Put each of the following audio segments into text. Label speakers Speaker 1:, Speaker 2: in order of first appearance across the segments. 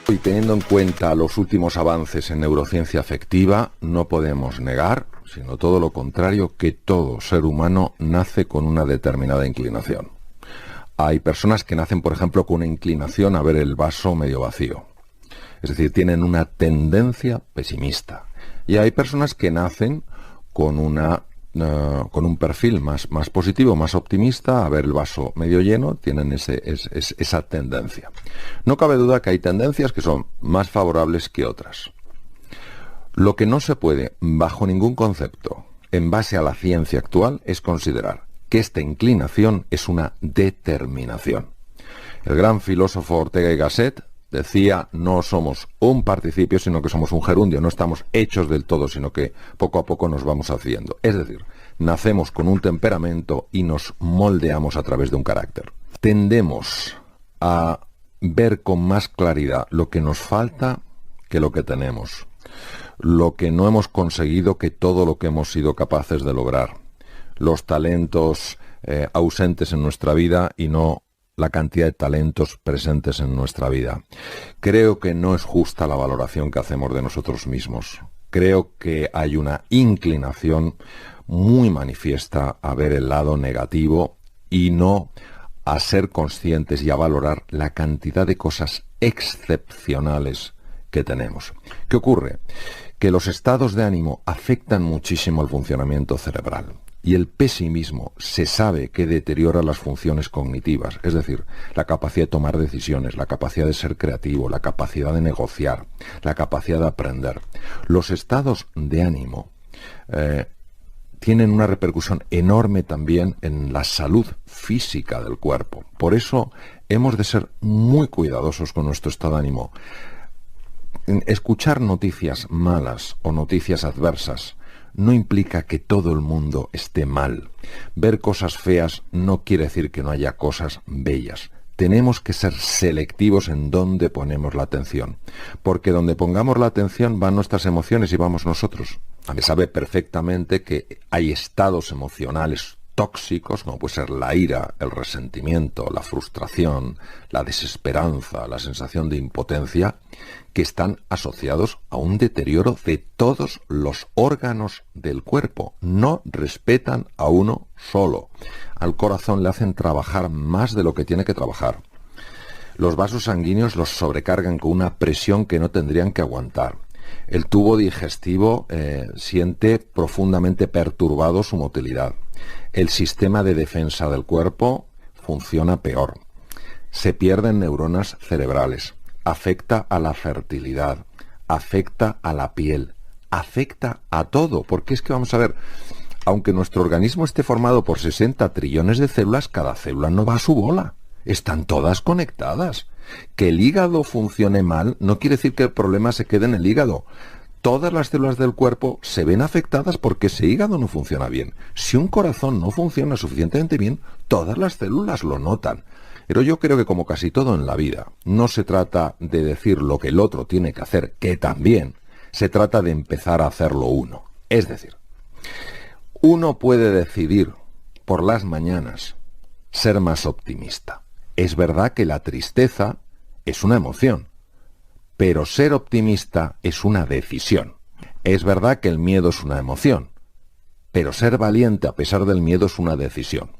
Speaker 1: Y teniendo en cuenta los últimos avances en neurociencia afectiva, no podemos negar, sino todo lo contrario, que todo ser humano nace con una determinada inclinación. Hay personas que nacen, por ejemplo, con una inclinación a ver el vaso medio vacío. Es decir, tienen una tendencia pesimista. Y hay personas que nacen con con un perfil más positivo, más optimista, a ver el vaso medio lleno, tienen esa tendencia. No cabe duda que hay tendencias que son más favorables que otras. Lo que no se puede, bajo ningún concepto, en base a la ciencia actual, es considerar que esta inclinación es una determinación. El gran filósofo Ortega y Gasset decía: no somos un participio, sino que somos un gerundio, no estamos hechos del todo, sino que poco a poco nos vamos haciendo. Es decir, nacemos con un temperamento y nos moldeamos a través de un carácter. Tendemos a ver con más claridad lo que nos falta que lo que tenemos, lo que no hemos conseguido que todo lo que hemos sido capaces de lograr, los talentos ausentes en nuestra vida y no la cantidad de talentos presentes en nuestra vida. Creo que no es justa la valoración que hacemos de nosotros mismos. Creo que hay una inclinación muy manifiesta a ver el lado negativo y no a ser conscientes y a valorar la cantidad de cosas excepcionales que tenemos. ¿Qué ocurre? Que los estados de ánimo afectan muchísimo el funcionamiento cerebral. Y el pesimismo se sabe que deteriora las funciones cognitivas, es decir, la capacidad de tomar decisiones, la capacidad de ser creativo, la capacidad de negociar, la capacidad de aprender. Los estados de ánimo tienen una repercusión enorme también en la salud física del cuerpo. Por eso hemos de ser muy cuidadosos con nuestro estado de ánimo. Escuchar noticias malas o noticias adversas no implica que todo el mundo esté mal. Ver cosas feas no quiere decir que no haya cosas bellas. Tenemos que ser selectivos en dónde ponemos la atención, porque donde pongamos la atención van nuestras emociones y vamos nosotros. A mí sabe perfectamente que hay estados emocionales tóxicos, como puede ser la ira, el resentimiento, la frustración, la desesperanza, la sensación de impotencia, que están asociados a un deterioro de todos los órganos del cuerpo. No respetan a uno solo. Al corazón le hacen trabajar más de lo que tiene que trabajar. Los vasos sanguíneos los sobrecargan con una presión que no tendrían que aguantar. El tubo digestivo siente profundamente perturbado su motilidad. El sistema de defensa del cuerpo funciona peor. Se pierden neuronas cerebrales. Afecta a la fertilidad. Afecta a la piel. Afecta a todo. Porque es que vamos a ver, aunque nuestro organismo esté formado por 60 trillones de células, cada célula no va a su bola. Están todas conectadas. Que el hígado funcione mal no quiere decir que el problema se quede en el hígado. Todas las células del cuerpo se ven afectadas porque ese hígado no funciona bien. Si un corazón no funciona suficientemente bien, todas las células lo notan. Pero yo creo que, como casi todo en la vida, no se trata de decir lo que el otro tiene que hacer, que también, se trata de empezar a hacerlo uno. Es decir, uno puede decidir por las mañanas ser más optimista. Es verdad que la tristeza es una emoción, pero ser optimista es una decisión. Es verdad que el miedo es una emoción, pero ser valiente a pesar del miedo es una decisión.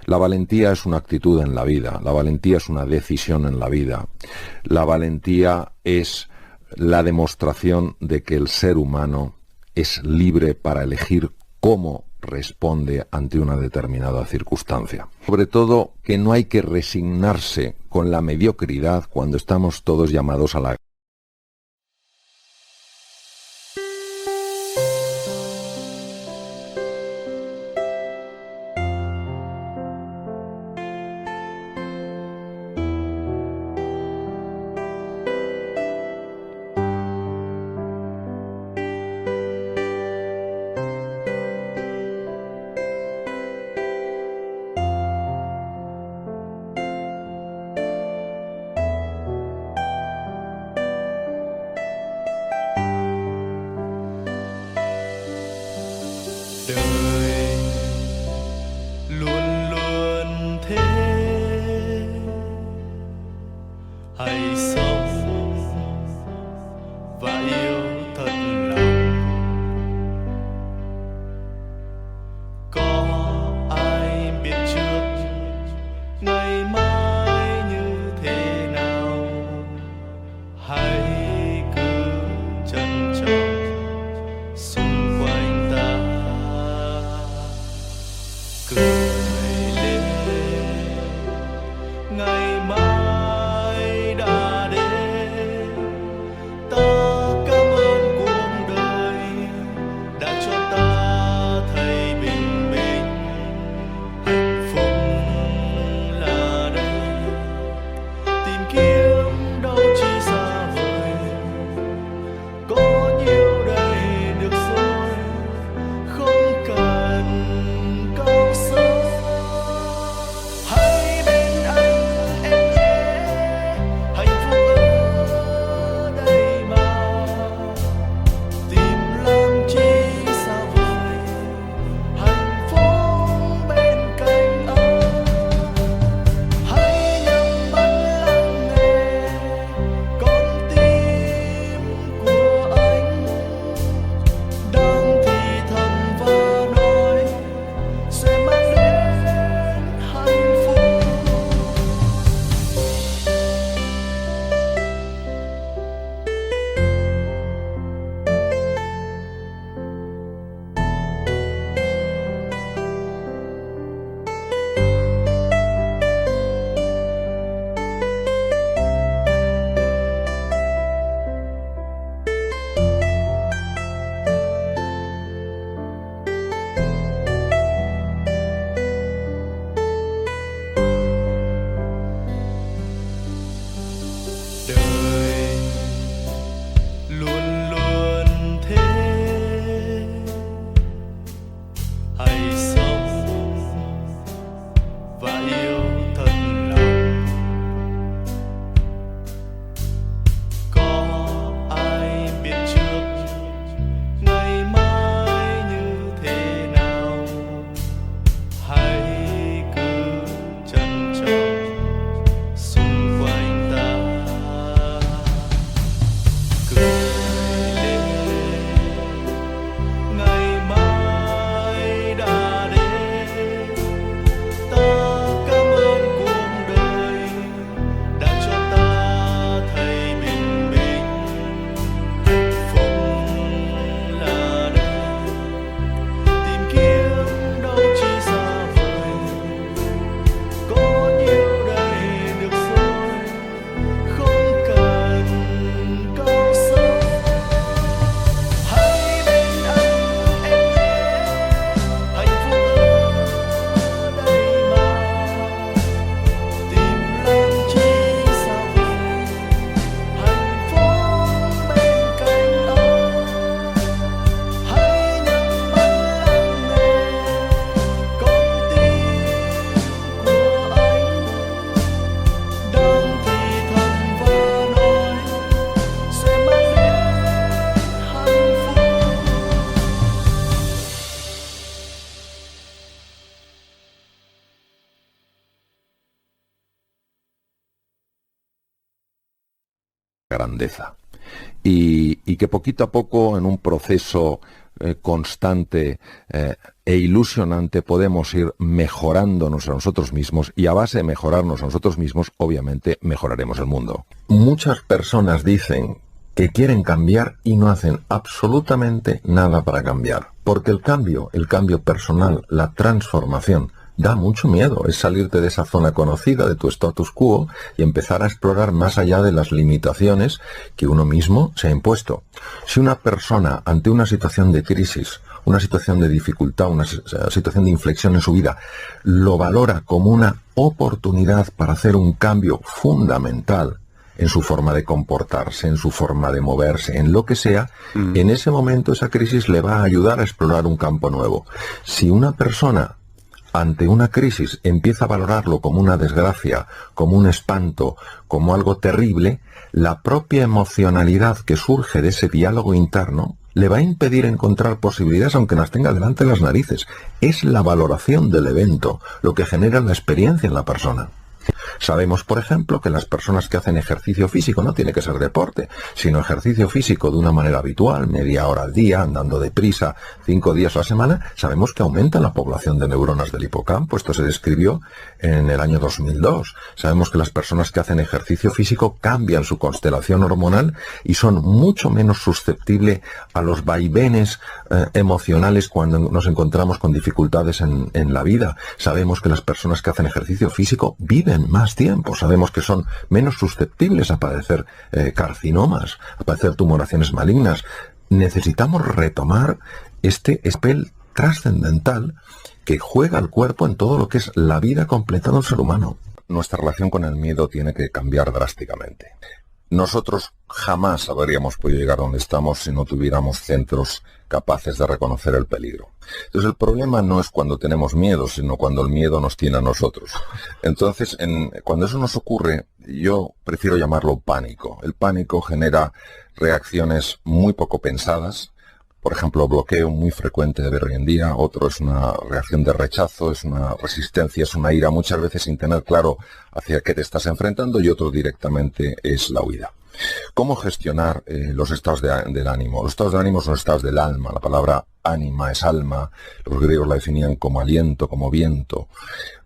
Speaker 1: La valentía es una actitud en la vida, la valentía es una decisión en la vida. La valentía es la demostración de que el ser humano es libre para elegir cómo responde ante una determinada circunstancia. Sobre todo, que no hay que resignarse con la mediocridad cuando estamos todos llamados a la
Speaker 2: ngày mai đã đến. Ta cảm ơn cuộc đời đã cho ta thấy bình minh. Hạnh phúc là đây, tìm kiếm đâu chỉ xa vời. Có nhiều đây được rồi, không cần cao sâu. Hãy bên anh em nhé, hạnh phúc ở đây mà. Tìm làm chi xa vời, hạnh phúc bên cạnh anh. Hãy nhắm mắt lắng nghe con tim của anh đang thì thầm và nói sẽ mang đến hạnh phúc. Đời luôn luôn thế, hãy sống và yêu thật lòng. Có ai biết trước ngày mai như thế nào? Hãy cứ trân trọng xung quanh ta. Cười lên, ngày mai đã đến. Ta cảm ơn cuộc đời đã cho ta thấy bình minh. Hạnh phúc là đây, tìm kiếm đâu chỉ xa vời. Có nhiều đây được rồi, không cần cao sâu. Hãy bên anh em nhé, hạnh phúc ở đây mà. Tìm làm chi xa vời, hạnh phúc bên cạnh anh. Hãy nhắm mắt lắng nghe con tim của anh đang thì thầm và nói sẽ mang đến hạnh phúc.
Speaker 1: Grandeza. Y que poquito a poco, en un proceso constante e ilusionante, podemos ir mejorándonos a nosotros mismos, y a base de mejorarnos a nosotros mismos, obviamente, mejoraremos el mundo. Muchas personas dicen que quieren cambiar y no hacen absolutamente nada para cambiar, porque el cambio personal, la transformación, da mucho miedo. Es salirte de esa zona conocida, de tu status quo, y empezar a explorar más allá de las limitaciones que uno mismo se ha impuesto. Si una persona, ante una situación de crisis, una situación de dificultad, una situación de inflexión en su vida, lo valora como una oportunidad para hacer un cambio fundamental en su forma de comportarse, en su forma de moverse, en lo que sea, en ese momento esa crisis le va a ayudar a explorar un campo nuevo. Si una persona ante una crisis empieza a valorarlo como una desgracia, como un espanto, como algo terrible, la propia emocionalidad que surge de ese diálogo interno le va a impedir encontrar posibilidades aunque las tenga delante de las narices. Es la valoración del evento lo que genera la experiencia en la persona. Sabemos, por ejemplo, que las personas que hacen ejercicio físico, no tiene que ser deporte, sino ejercicio físico de una manera habitual, media hora al día, andando deprisa, 5 días a la semana, sabemos que aumenta la población de neuronas del hipocampo. Esto se describió en el año 2002. Sabemos que las personas que hacen ejercicio físico cambian su constelación hormonal y son mucho menos susceptibles a los vaivenes emocionales cuando nos encontramos con dificultades en la vida. Sabemos que las personas que hacen ejercicio físico viven viven más tiempo, sabemos que son menos susceptibles a padecer carcinomas, a padecer tumoraciones malignas. Necesitamos retomar este papel trascendental que juega el cuerpo en todo lo que es la vida completa de un ser humano. Nuestra relación con el miedo tiene que cambiar drásticamente. Nosotros jamás habríamos podido llegar donde estamos si no tuviéramos centros capaces de reconocer el peligro. Entonces el problema no es cuando tenemos miedo, sino cuando el miedo nos tiene a nosotros. Entonces, cuando eso nos ocurre, yo prefiero llamarlo pánico. El pánico genera reacciones muy poco pensadas. Por ejemplo, bloqueo muy frecuente de ver hoy en día. Otro es una reacción de rechazo, es una resistencia, es una ira, muchas veces sin tener claro hacia qué te estás enfrentando, y otro directamente es la huida. ¿Cómo gestionar los estados del ánimo? Los estados de ánimo son estados del alma. La palabra ánima es alma. Los griegos la definían como aliento, como viento.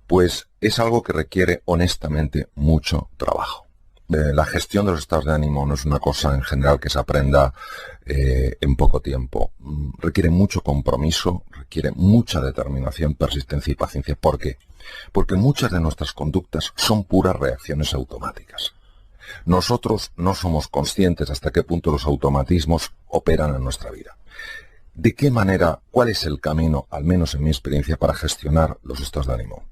Speaker 1: Pues es algo que requiere honestamente mucho trabajo. La gestión de los estados de ánimo no es una cosa en general que se aprenda en poco tiempo. Requiere mucho compromiso, requiere mucha determinación, persistencia y paciencia. ¿Por qué? Porque muchas de nuestras conductas son puras reacciones automáticas. Nosotros no somos conscientes hasta qué punto los automatismos operan en nuestra vida. ¿De qué manera, cuál es el camino, al menos en mi experiencia, para gestionar los estados de ánimo?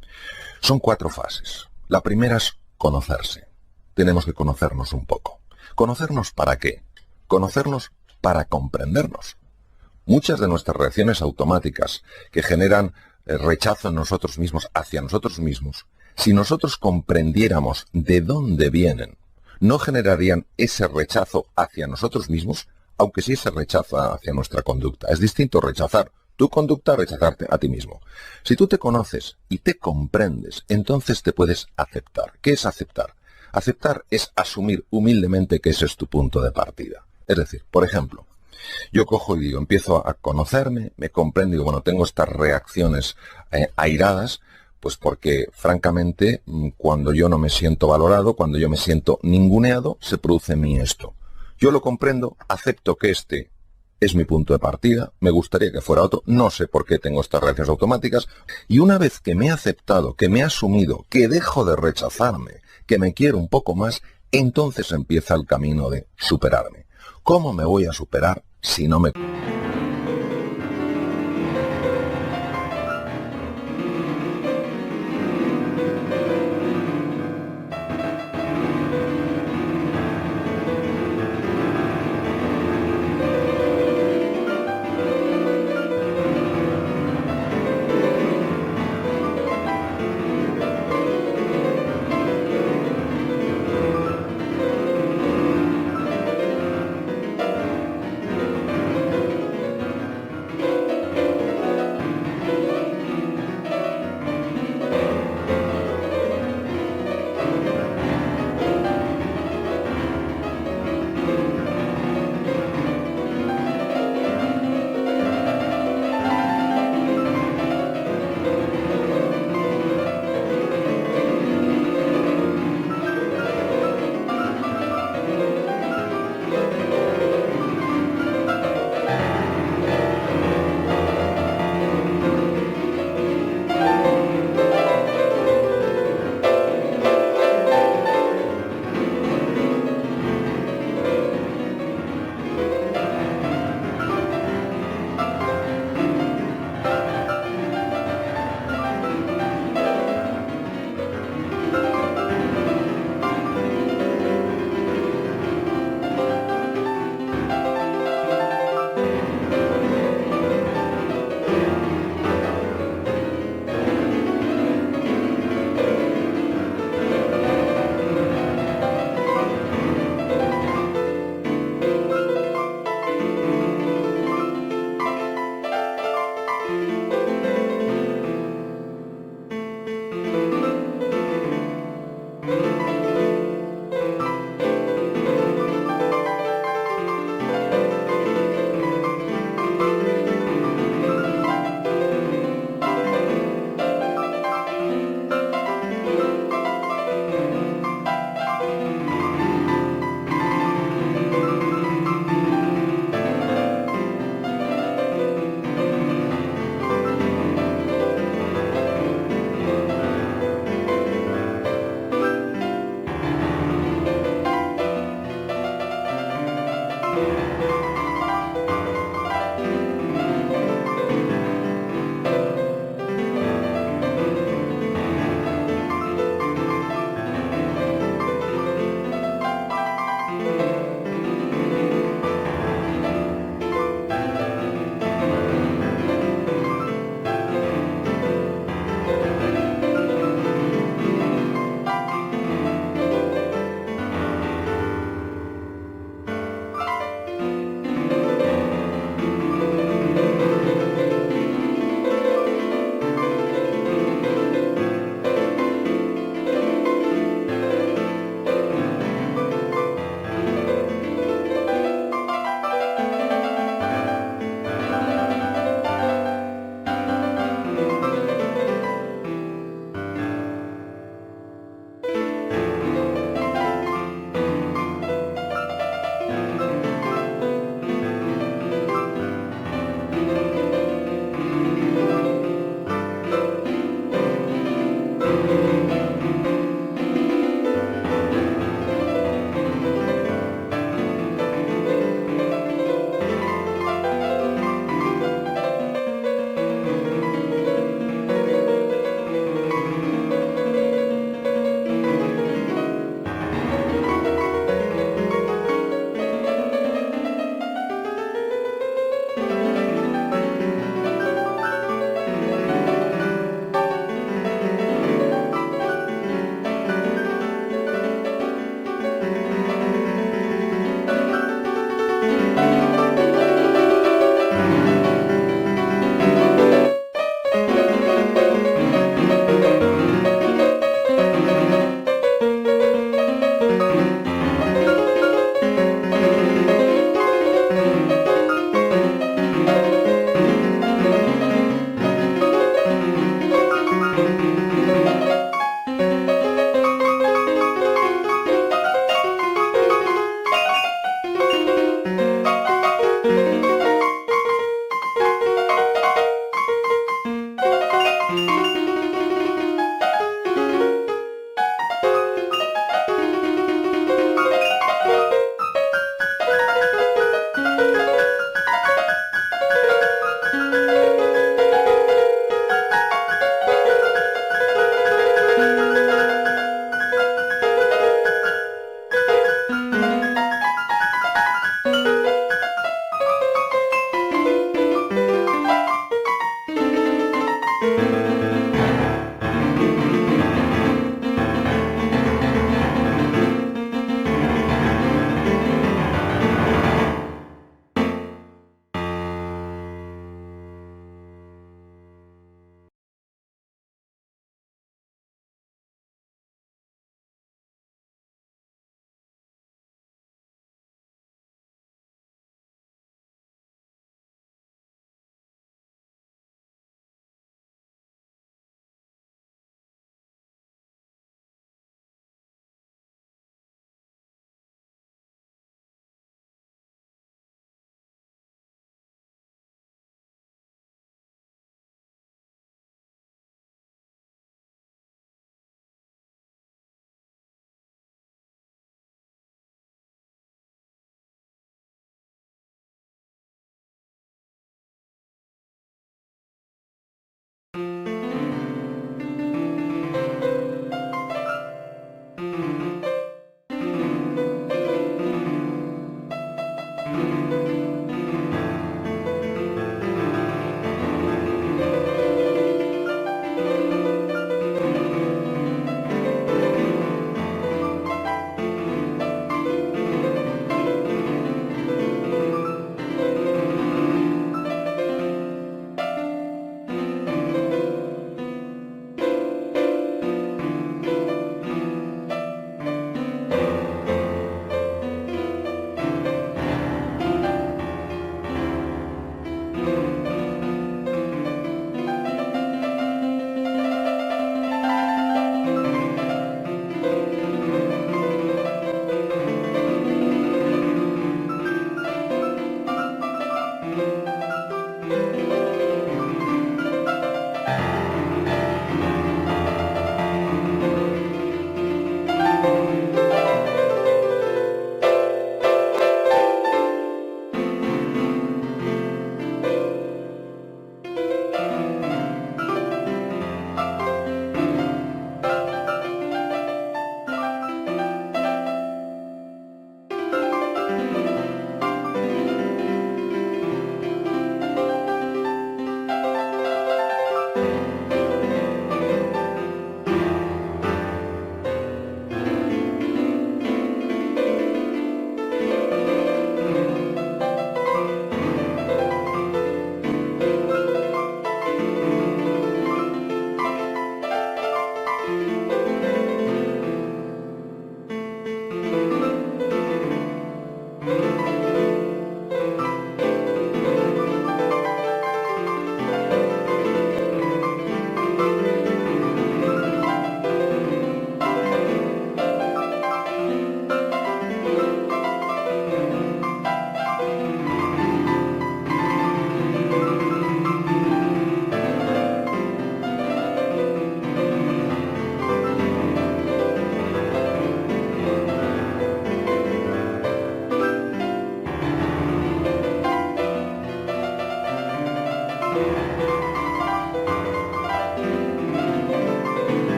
Speaker 1: Son 4 fases. La primera es conocerse. Tenemos que conocernos un poco. ¿Conocernos para qué? Conocernos para comprendernos. Muchas de nuestras reacciones automáticas que generan rechazo en nosotros mismos, hacia nosotros mismos, si nosotros comprendiéramos de dónde vienen, no generarían ese rechazo hacia nosotros mismos, aunque sí se rechaza hacia nuestra conducta. Es distinto rechazar tu conducta a rechazarte a ti mismo. Si tú te conoces y te comprendes, entonces te puedes aceptar. ¿Qué es aceptar? Aceptar es asumir humildemente que ese es tu punto de partida. Es decir, por ejemplo, yo cojo y digo, empiezo a conocerme, me comprendo y digo, bueno, tengo estas reacciones airadas, pues porque, francamente, cuando yo no me siento valorado, cuando yo me siento ninguneado, se produce en mí esto. Yo lo comprendo, acepto que este es mi punto de partida, me gustaría que fuera otro, no sé por qué tengo estas reacciones automáticas, y una vez que me he aceptado, que me he asumido, que dejo de rechazarme, que me quiero un poco más, entonces empieza el camino de superarme. ¿Cómo me voy a superar si no me...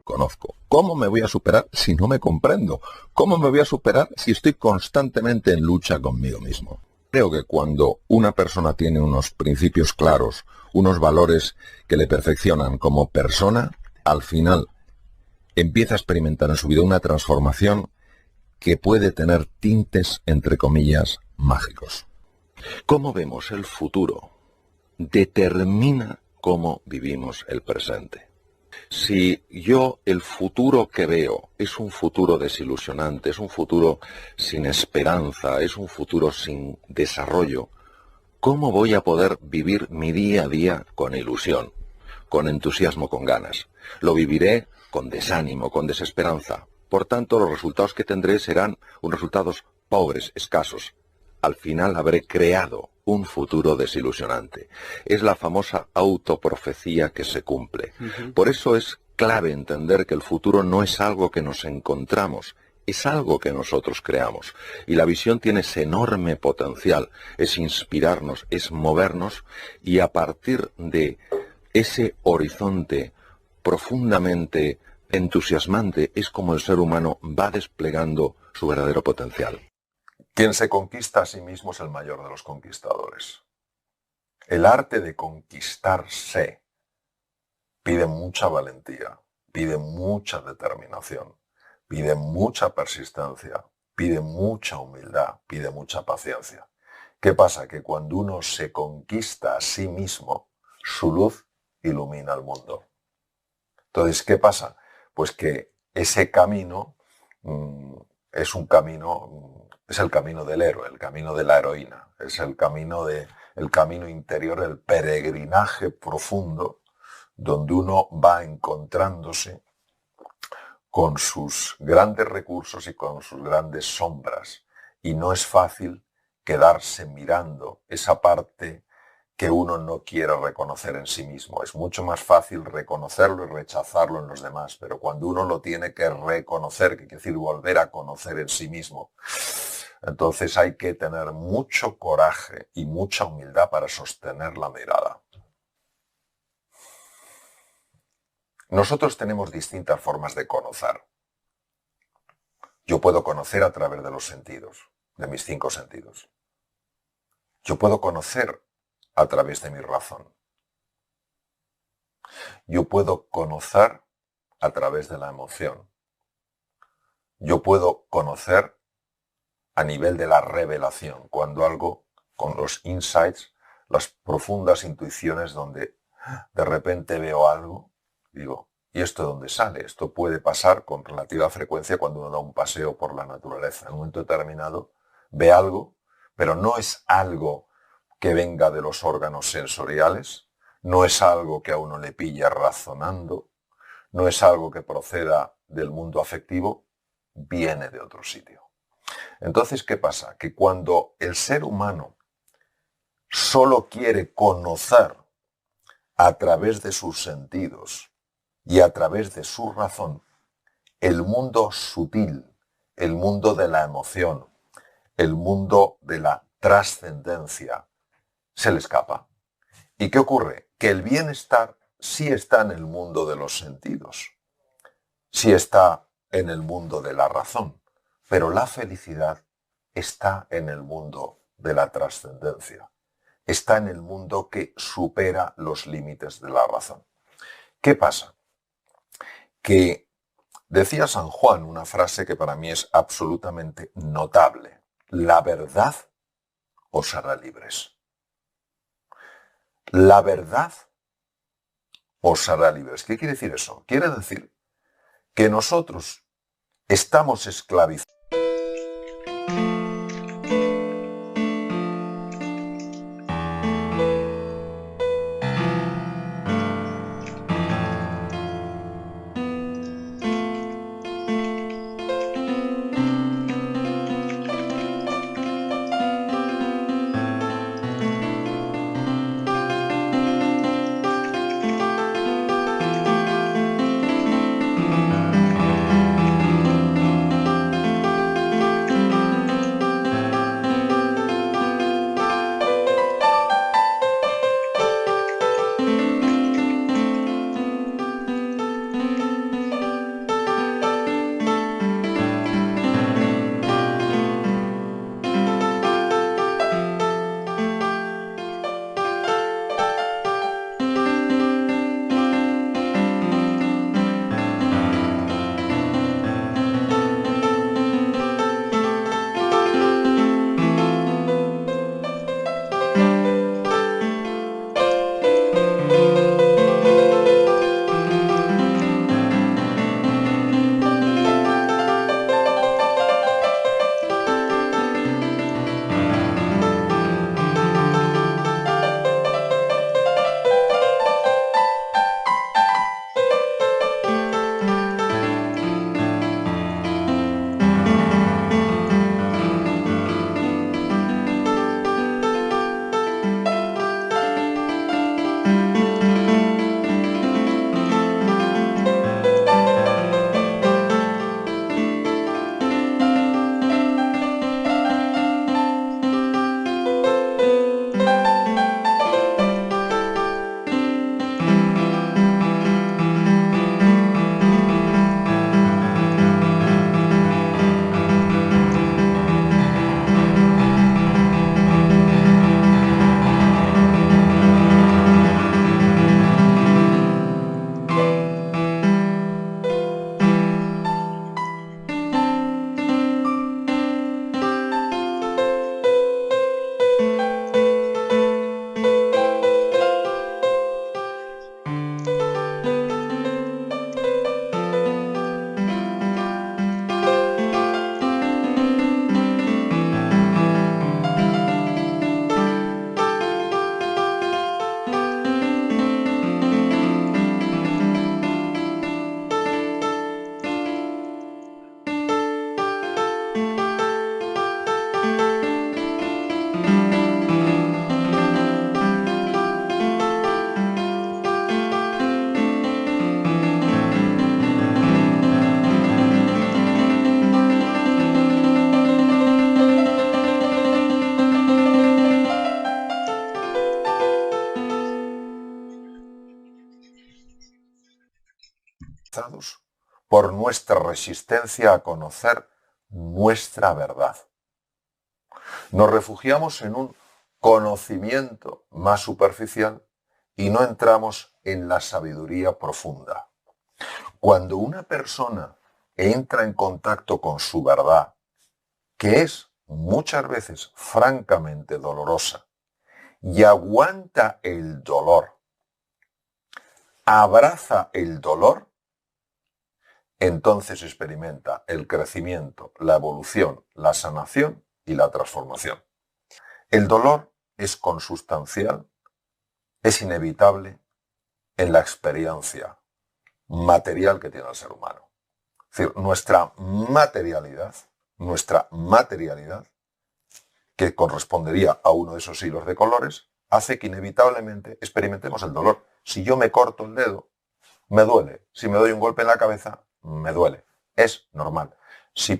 Speaker 1: Conozco. ¿Cómo me voy a superar si no me comprendo? ¿Cómo me voy a superar si estoy constantemente en lucha conmigo mismo? Creo que cuando una persona tiene unos principios claros, unos valores que le perfeccionan como persona, al final empieza a experimentar en su vida una transformación que puede tener tintes, entre comillas, mágicos. ¿Cómo vemos el futuro? Determina cómo vivimos el presente. Si yo el futuro que veo es un futuro desilusionante, es un futuro sin esperanza, es un futuro sin desarrollo, ¿cómo voy a poder vivir mi día a día con ilusión, con entusiasmo, con ganas? Lo viviré con desánimo, con desesperanza. Por tanto, los resultados que tendré serán unos resultados pobres, escasos. Al final habré creado un futuro desilusionante. Es la famosa autoprofecía que se cumple. Por eso es clave entender que el futuro no es algo que nos encontramos, es algo que nosotros creamos. Y la visión tiene ese enorme potencial, es inspirarnos, es movernos, y a partir de ese horizonte profundamente entusiasmante es como el ser humano va desplegando su verdadero potencial.
Speaker 3: Quien se conquista a sí mismo es el mayor de los conquistadores. El arte de conquistarse pide mucha valentía, pide mucha determinación, pide mucha persistencia, pide mucha humildad, pide mucha paciencia. ¿Qué pasa? Que cuando uno se conquista a sí mismo, su luz ilumina el mundo. Entonces, ¿qué pasa? Pues que ese camino es un camino... Es el camino del héroe, el camino de la heroína, es el camino interior, el peregrinaje profundo, donde uno va encontrándose con sus grandes recursos y con sus grandes sombras. Y no es fácil quedarse mirando esa parte que uno no quiere reconocer en sí mismo. Es mucho más fácil reconocerlo y rechazarlo en los demás, pero cuando uno lo tiene que reconocer, que quiere decir volver a conocer en sí mismo, entonces hay que tener mucho coraje y mucha humildad para sostener la mirada. Nosotros tenemos distintas formas de conocer. Yo puedo conocer a través de los sentidos, de mis 5 sentidos. Yo puedo conocer a través de mi razón. Yo puedo conocer a través de la emoción. Yo puedo conocer a nivel de la revelación, cuando algo, con los insights, las profundas intuiciones donde de repente veo algo, digo, ¿Y esto de dónde sale? Esto puede pasar con relativa frecuencia cuando uno da un paseo por la naturaleza. En un momento determinado ve algo, pero no es algo que venga de los órganos sensoriales, no es algo que a uno le pilla razonando, no es algo que proceda del mundo afectivo, viene de otro sitio. Entonces, ¿qué pasa? Que cuando el ser humano solo quiere conocer a través de sus sentidos y a través de su razón el mundo sutil, el mundo de la emoción, el mundo de la trascendencia, se le escapa. ¿Y qué ocurre? Que el bienestar sí está en el mundo de los sentidos, sí está en el mundo de la razón, pero la felicidad está en el mundo de la trascendencia, está en el mundo que supera los límites de la razón. ¿Qué pasa? Que decía San Juan una frase que para mí es absolutamente notable: la verdad os hará libres. La verdad os hará libres. ¿Qué quiere decir eso? Quiere decir que nosotros estamos esclavizados. por nuestra resistencia a conocer nuestra verdad. Nos refugiamos en un conocimiento más superficial y no entramos en la sabiduría profunda. Cuando una persona entra en contacto con su verdad, que es muchas veces francamente dolorosa, y aguanta el dolor, abraza el dolor, entonces experimenta el crecimiento, la evolución, la sanación y la transformación. El dolor es consustancial, es inevitable en la experiencia material que tiene el ser humano. Es decir, nuestra materialidad, que correspondería a uno de esos hilos de colores, hace que inevitablemente experimentemos el dolor. Si yo me corto el dedo, me duele. Si me doy un golpe en la cabeza, me duele. Es normal. Si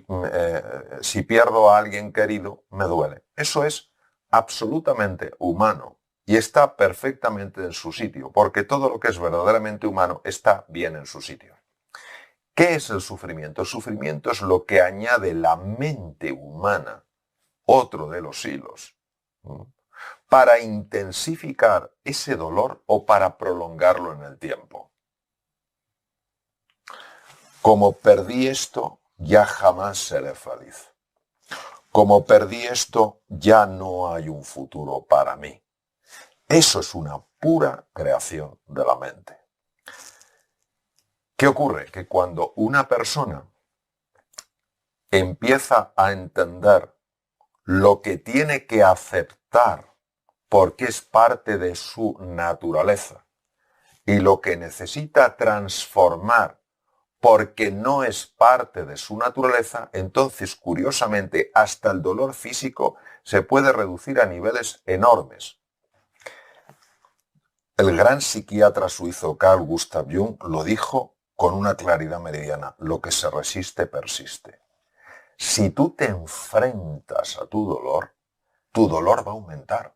Speaker 3: pierdo a alguien querido, me duele. Eso es absolutamente humano y está perfectamente en su sitio, porque todo lo que es verdaderamente humano está bien en su sitio. ¿Qué es el sufrimiento? El sufrimiento es lo que añade la mente humana, otro de los hilos, para intensificar ese dolor o para prolongarlo en el tiempo. Como perdí esto, ya jamás seré feliz. Como perdí esto, ya no hay un futuro para mí. Eso es una pura creación de la mente. ¿Qué ocurre? Que cuando una persona empieza a entender lo que tiene que aceptar porque es parte de su naturaleza y lo que necesita transformar porque no es parte de su naturaleza, entonces, curiosamente, hasta el dolor físico se puede reducir a niveles enormes. El gran psiquiatra suizo Carl Gustav Jung lo dijo con una claridad meridiana: lo que se resiste persiste. Si tú te enfrentas a tu dolor va a aumentar.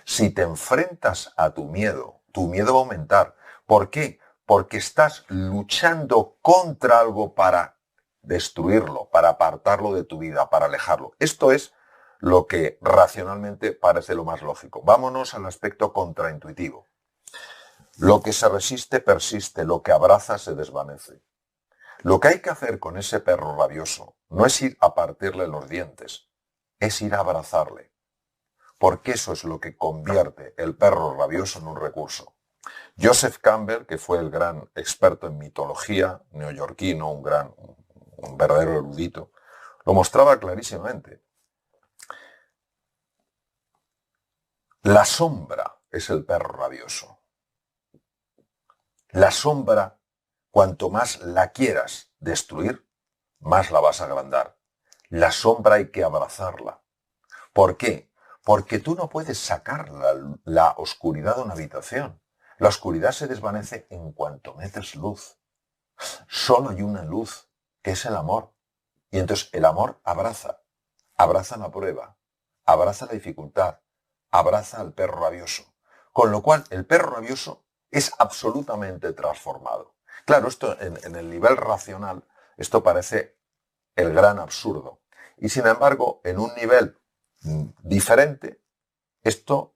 Speaker 3: Si te enfrentas a tu miedo va a aumentar. ¿Por qué? Porque estás luchando contra algo para destruirlo, para apartarlo de tu vida, para alejarlo. Esto es lo que racionalmente parece lo más lógico. Vámonos al aspecto contraintuitivo. Lo que se resiste persiste, lo que abraza se desvanece. Lo que hay que hacer con ese perro rabioso no es ir a partirle los dientes, es ir a abrazarle. Porque eso es lo que convierte el perro rabioso en un recurso. Joseph Campbell, que fue el gran experto en mitología neoyorquino, un verdadero erudito, lo mostraba clarísimamente. La sombra es el perro rabioso. La sombra, cuanto más la quieras destruir, más la vas a agrandar. La sombra hay que abrazarla. ¿Por qué? Porque tú no puedes sacar la oscuridad de una habitación. La oscuridad se desvanece en cuanto metes luz. Solo hay una luz, que es el amor. Y entonces el amor abraza la prueba, abraza la dificultad, abraza al perro rabioso. Con lo cual el perro rabioso es absolutamente transformado. Claro, esto en el nivel racional, esto parece el gran absurdo. Y sin embargo, en un nivel diferente, esto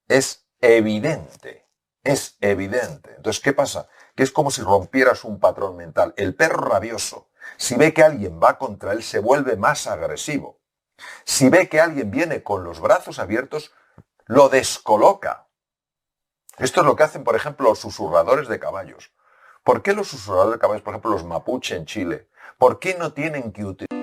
Speaker 3: es evidente. Es evidente. Entonces, ¿qué pasa? Que es como si rompieras un patrón mental. El perro rabioso, si ve que alguien va contra él, se vuelve más agresivo. Si ve que alguien viene con los brazos abiertos, lo descoloca. Esto es lo que hacen, por ejemplo, los susurradores de caballos. ¿Por qué los susurradores de caballos, por ejemplo, los mapuche en Chile, por qué no tienen que utilizar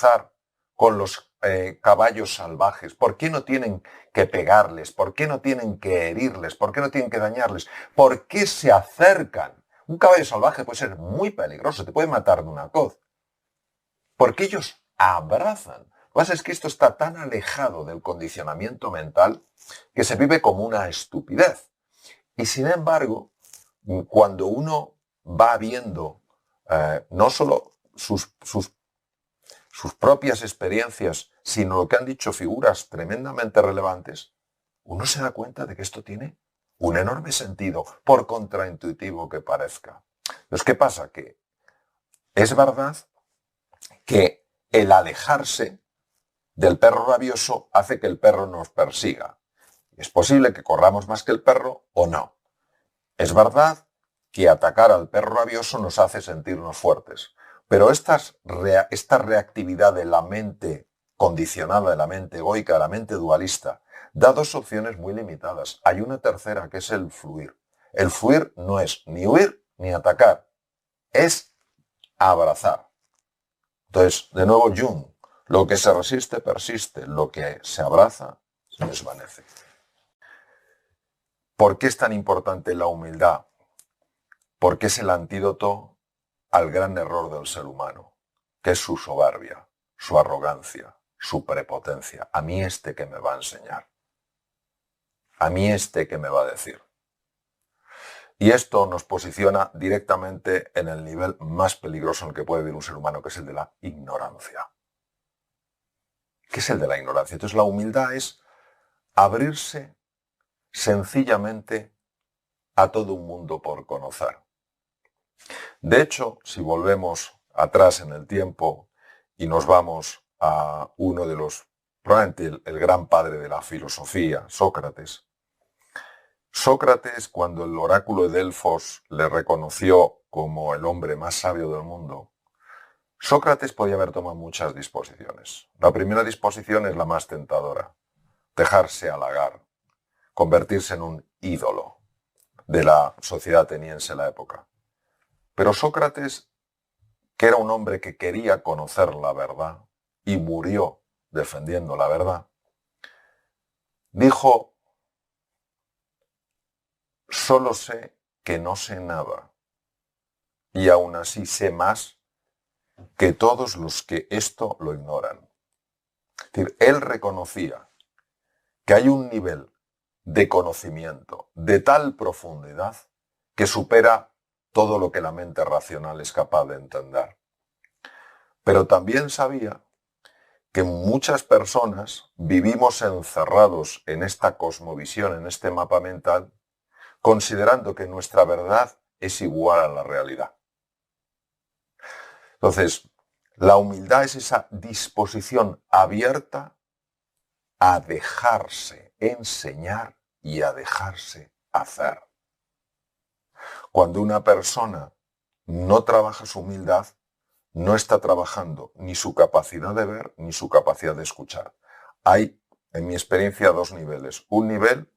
Speaker 3: empatizar con los caballos salvajes? ¿Por qué no tienen que pegarles? ¿Por qué no tienen que herirles? ¿Por qué no tienen que dañarles? ¿Por qué se acercan? Un caballo salvaje puede ser muy peligroso, te puede matar de una coz. Porque ellos abrazan. Lo que pasa es que esto está tan alejado del condicionamiento mental que se vive como una estupidez. Y sin embargo, cuando uno va viendo no solo sus propias experiencias, sino lo que han dicho figuras tremendamente relevantes, uno se da cuenta de que esto tiene un enorme sentido, por contraintuitivo que parezca. Entonces, ¿qué pasa? Que es verdad que el alejarse del perro rabioso hace que el perro nos persiga. Es posible que corramos más que el perro o no. Es verdad que atacar al perro rabioso nos hace sentirnos fuertes. Pero esta reactividad de la mente condicionada, de la mente egoica, de la mente dualista, da dos opciones muy limitadas. Hay una tercera, que es el fluir. El fluir no es ni huir ni atacar, es abrazar. Entonces, de nuevo Jung, lo que se resiste persiste, lo que se abraza se desvanece. ¿Por qué es tan importante la humildad? Porque es el antídoto al gran error del ser humano, que es su soberbia, su arrogancia, su prepotencia. A mí que me va a enseñar. A mí que me va a decir. Y esto nos posiciona directamente en el nivel más peligroso en el que puede vivir un ser humano, que es el de la ignorancia. ¿Qué es el de la ignorancia? Entonces la humildad es abrirse sencillamente a todo un mundo por conocer. De hecho, si volvemos atrás en el tiempo y nos vamos a uno de los, probablemente el gran padre de la filosofía, Sócrates. Sócrates, cuando el oráculo de Delfos le reconoció como el hombre más sabio del mundo, Sócrates podía haber tomado muchas disposiciones. La primera disposición es la más tentadora: dejarse halagar, convertirse en un ídolo de la sociedad ateniense en la época. Pero Sócrates, que era un hombre que quería conocer la verdad y murió defendiendo la verdad, dijo: solo sé que no sé nada, y aún así sé más que todos los que esto lo ignoran. Es decir, él reconocía que hay un nivel de conocimiento de tal profundidad que supera todo lo que la mente racional es capaz de entender. Pero también sabía que muchas personas vivimos encerrados en esta cosmovisión, en este mapa mental, considerando que nuestra verdad es igual a la realidad. Entonces, la humildad es esa disposición abierta a dejarse enseñar y a dejarse hacer. Cuando una persona no trabaja su humildad, no está trabajando ni su capacidad de ver ni su capacidad de escuchar. Hay, en mi experiencia, dos niveles. Un nivel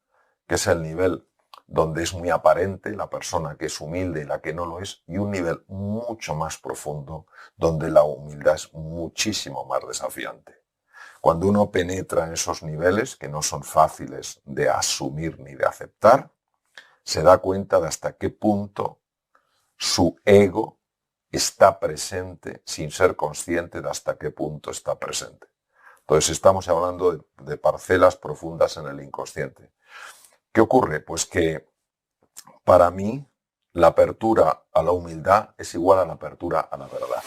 Speaker 3: que es el nivel donde es muy aparente la persona que es humilde y la que no lo es, y un nivel mucho más profundo donde la humildad es muchísimo más desafiante. Cuando uno penetra en esos niveles, que no son fáciles de asumir ni de aceptar, se da cuenta de hasta qué punto su ego está presente sin ser consciente de hasta qué punto está presente. Entonces estamos hablando de parcelas profundas en el inconsciente. ¿Qué ocurre? Pues que para mí la apertura a la humildad es igual a la apertura a la verdad.